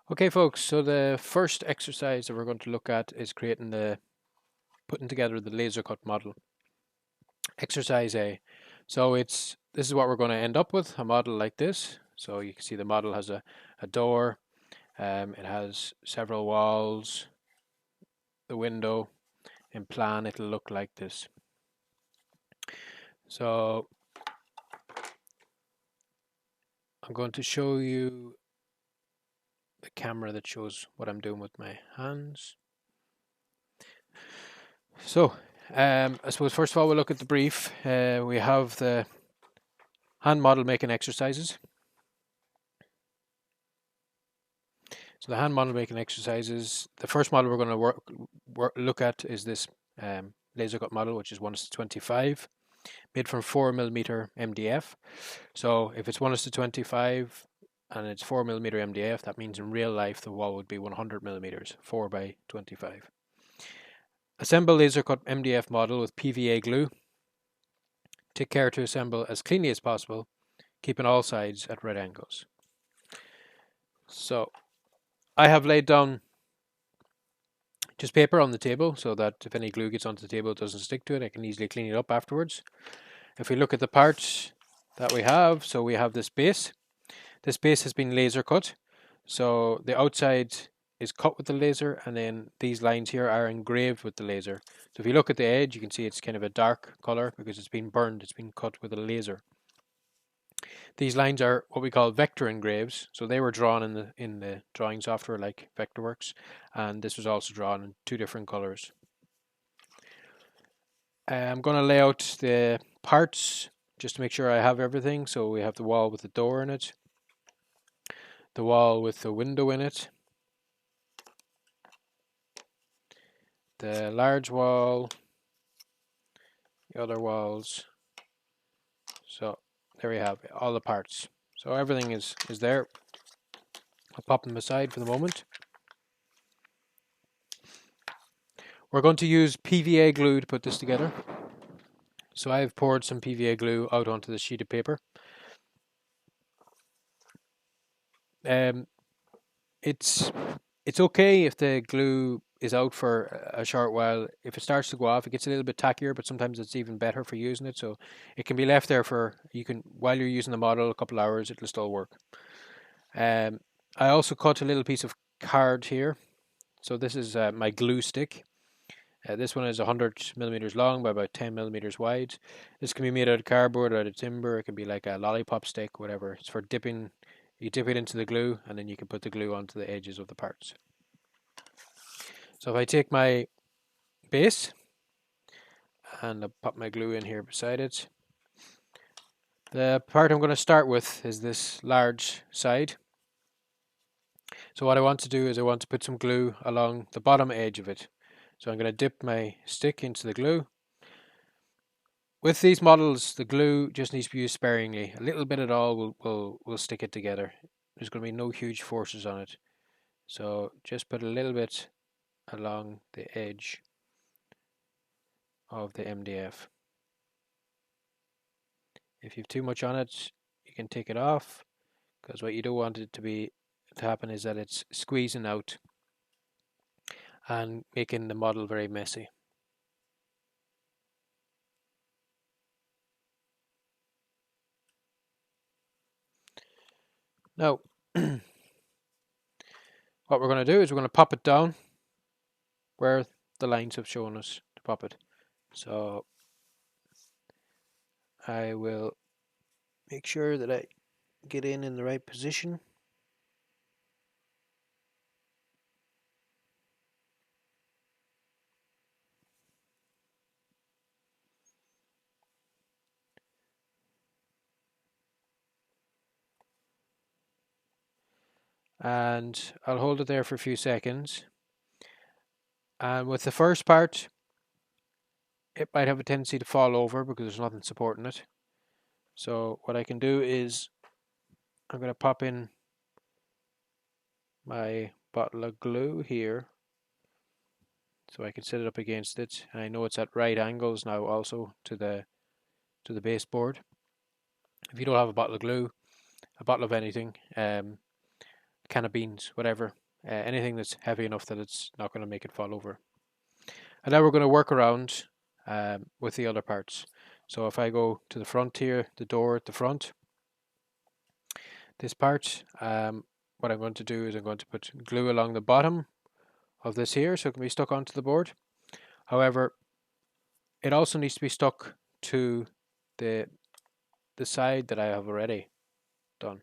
Okay, folks, so the first exercise that we're going to look at is putting together the Lasercut model, exercise A. So this is what we're going to end up with, a model like this. So you can see the model has a door, it has several walls, the window. In plan, it'll look like this. So I'm going to show you the camera that shows what I'm doing with my hands. So I suppose first of all we'll look at the brief. We have the hand model making exercises. So the hand model making exercises, the first model we're going to look at is this Lasercut model, which is 1:25, made from 4mm MDF. So if it's 1:25 and it's 4mm MDF, that means in real life the wall would be 100mm, 4x25. Assemble Lasercut MDF model with PVA glue. Take care to assemble as cleanly as possible, keeping all sides at right angles. So I have laid down just paper on the table so that if any glue gets onto the table it doesn't stick to it. I can easily clean it up afterwards. If we look at the parts that we have, so we have this base. This base has been laser cut. So the outside is cut with the laser, and then these lines here are engraved with the laser. So if you look at the edge, you can see it's kind of a dark color because it's been burned, it's been cut with a laser. These lines are what we call vector engraves. So they were drawn in the drawing software like Vectorworks, and this was also drawn in two different colors. I'm going to lay out the parts just to make sure I have everything. So we have the wall with the door in it, the wall with the window in it, the large wall, the other walls. So there we have all the parts. So everything is there. I'll pop them aside for the moment. We're going to use PVA glue to put this together. So I've poured some PVA glue out onto the sheet of paper. It's okay if the glue is out for a short while. If it starts to go off, it gets a little bit tackier, but sometimes it's even better for using it. So it can be left there while you're using the model, a couple of hours, it'll still work. I also cut a little piece of card here. So this is my glue stick. This one is 100mm long by about 10mm wide. This can be made out of cardboard, out of timber. It can be like a lollipop stick, whatever. It's for dipping. You dip it into the glue, and then you can put the glue onto the edges of the parts. So if I take my base and I pop my glue in here beside it, the part I'm going to start with is this large side. So what I want to do is I want to put some glue along the bottom edge of it. So I'm going to dip my stick into the glue. With these models, the glue just needs to be used sparingly. A little bit at all will stick it together. There's going to be no huge forces on it. So just put a little bit along the edge of the MDF. If you have too much on it, you can take it off, because what you don't want it to happen is that it's squeezing out and making the model very messy. Now, what we're going to do is we're going to pop it down where the lines have shown us to pop it. So I will make sure that I get in the right position. And I'll hold it there for a few seconds. And with the first part, it might have a tendency to fall over because there's nothing supporting it. So what I can do is I'm going to pop in my bottle of glue here so I can set it up against it, and I know it's at right angles now also to the baseboard. If you don't have a bottle of glue, a bottle of anything, can of beans, whatever. Anything that's heavy enough that it's not going to make it fall over. And now we're going to work around with the other parts. So if I go to the front here, the door at the front, this part, what I'm going to do is I'm going to put glue along the bottom of this here so it can be stuck onto the board. However, it also needs to be stuck to the side that I have already done.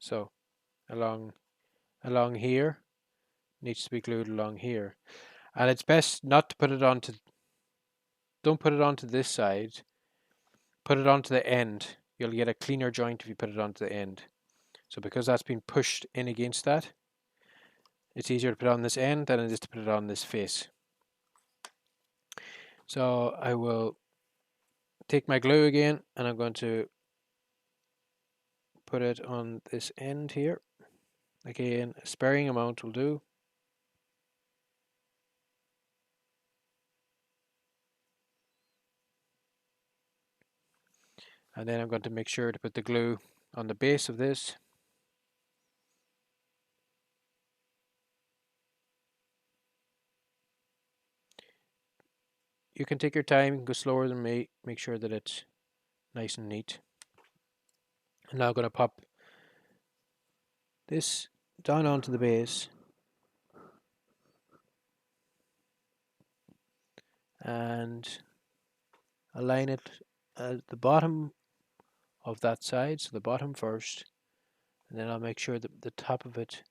So along here, needs to be glued along here. And it's best not to put it onto, don't put it onto this side, put it onto the end. You'll get a cleaner joint if you put it onto the end. So because that's been pushed in against that, it's easier to put it on this end than it is to put it on this face. So I will take my glue again and I'm going to put it on this end here. Again, a sparing amount will do. And then I'm going to make sure to put the glue on the base of this. You can take your time, go slower than me, make sure that it's nice and neat. I'm now going to pop this down onto the base and align it at the bottom of that side, so the bottom first, and then I'll make sure that the top of it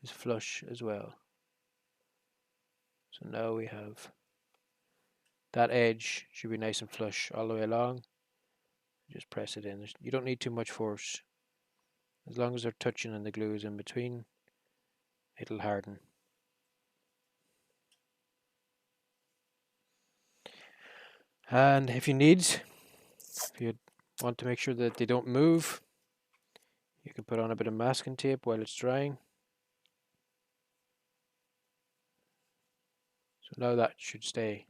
is flush as well. So now we have that edge should be nice and flush all the way along. Just press it in. You don't need too much force. As long as they're touching and the glue is in between, it'll harden. And if you want to make sure that they don't move, you can put on a bit of masking tape while it's drying. So now that should stay.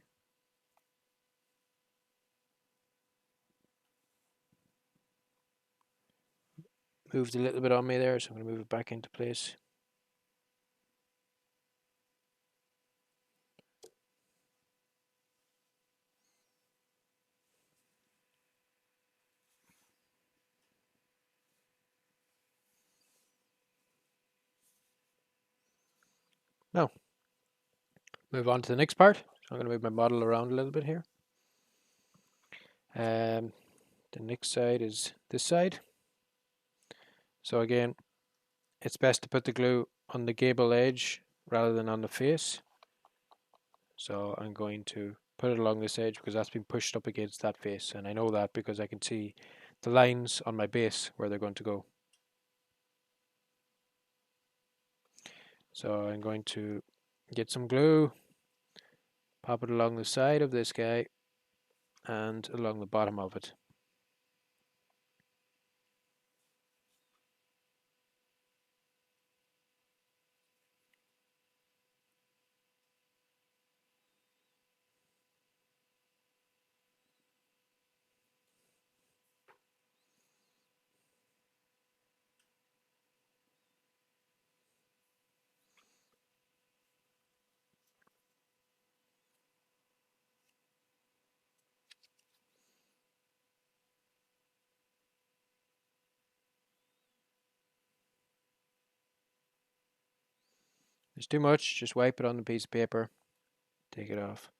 Moved a little bit on me there, so I'm going to move it back into place. Now, move on to the next part. So I'm going to move my model around a little bit here. The next side is this side. So again, it's best to put the glue on the gable edge rather than on the face. So I'm going to put it along this edge because that's been pushed up against that face, and I know that because I can see the lines on my base where they're going to go. So I'm going to get some glue, pop it along the side of this guy and along the bottom of it. If it's too much, just wipe it on the piece of paper, take it off.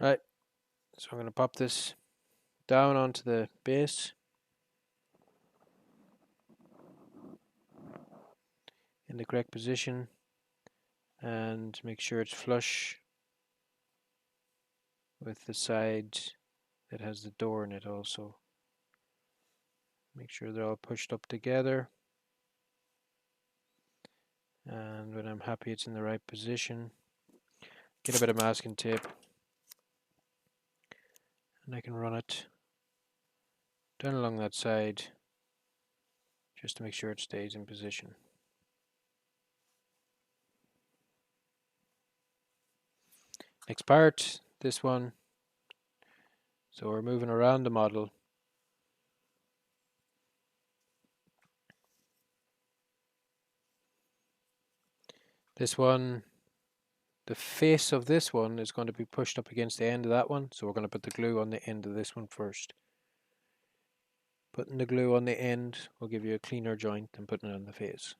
Right, so I'm going to pop this down onto the base in the correct position and make sure it's flush with the side that has the door in it also. Make sure they're all pushed up together, and when I'm happy it's in the right position, get a bit of masking tape and I can run it down along that side just to make sure it stays in position. Next part, this one, So we're moving around the model. This one, the face of this one is going to be pushed up against the end of that one. So we're going to put the glue on the end of this one first. Putting the glue on the end will give you a cleaner joint than putting it on the face.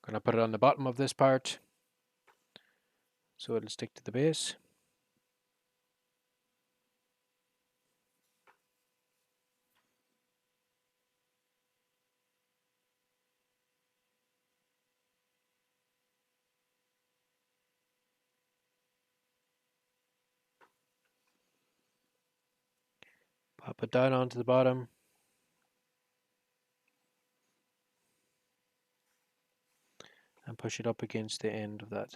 Going to put it on the bottom of this part so it'll stick to the base. Pop it down onto the bottom. And push it up against the end of that.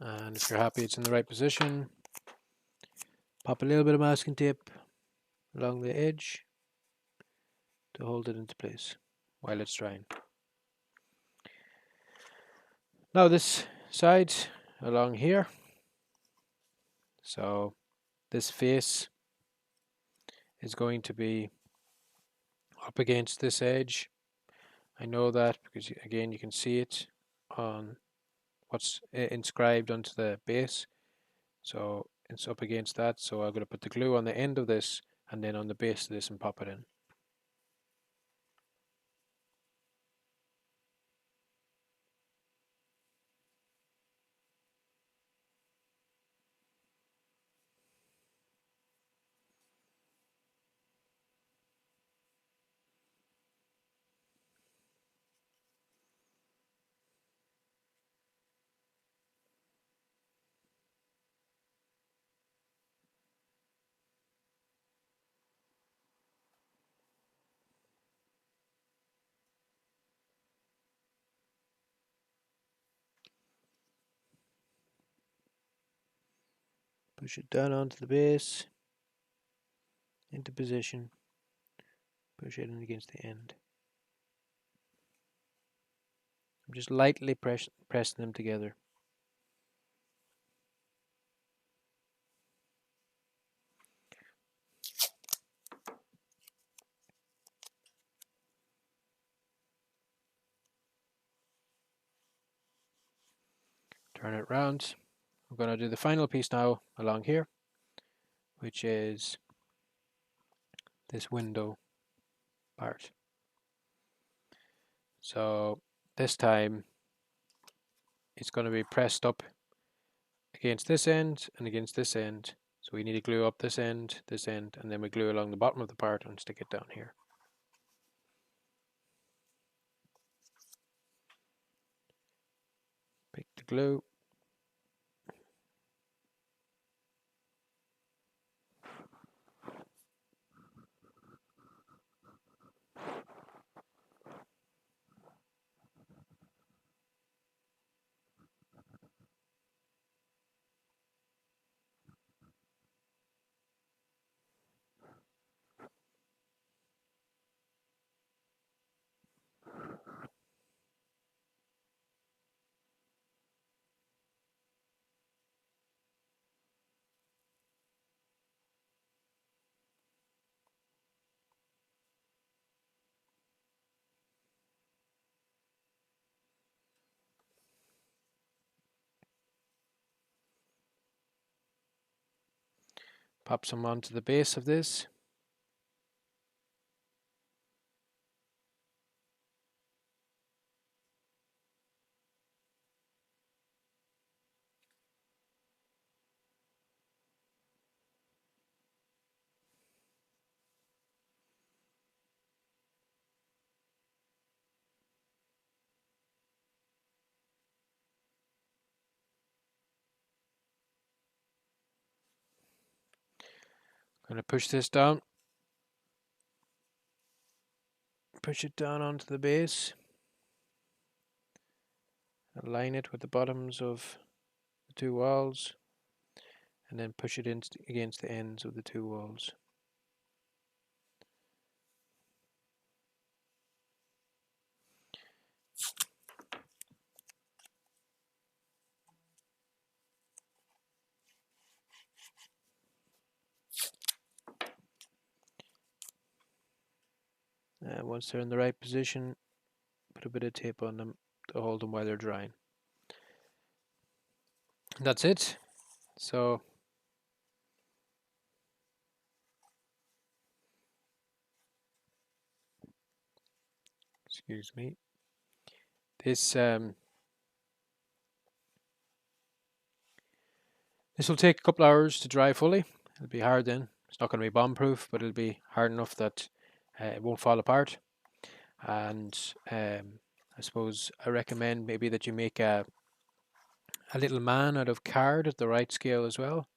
And if you're happy it's in the right position, pop a little bit of masking tape along the edge to hold it into place while it's drying. Now this side along here, so this face is going to be up against this edge. I know that because again you can see it on what's inscribed onto the base, so it's up against that. So I'm going to put the glue on the end of this and then on the base of this and pop it in. Push it down onto the base, into position, push it in against the end. I'm just lightly pressing them together. Turn it round. I'm going to do the final piece now along here, which is this window part. So this time it's going to be pressed up against this end and against this end. So we need to glue up this end, and then we glue along the bottom of the part and stick it down here. Pick the glue. Pop some onto the base of this. I'm going to push this down. Push it down onto the base. Align it with the bottoms of the two walls. And then push it in against the ends of the two walls. Once they're in the right position, put a bit of tape on them to hold them while they're drying. And that's it. So excuse me. This this will take a couple hours to dry fully. It'll be hard then. It's not going to be bomb proof, but it'll be hard enough that it won't fall apart. And I suppose I recommend maybe that you make a little man out of card at the right scale as well.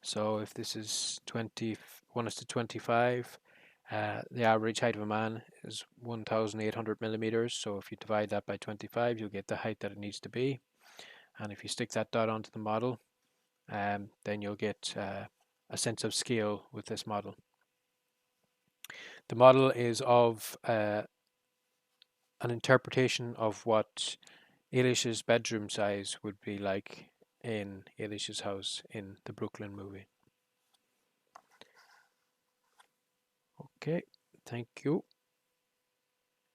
So if this is 1:25, the average height of a man is 1,800 millimeters. So if you divide that by 25, you'll get the height that it needs to be. And if you stick that dot onto the model, then you'll get a sense of scale with this model. The model is of an interpretation of what Eilish's bedroom size would be like in Eilish's house in the Brooklyn movie. Okay, thank you.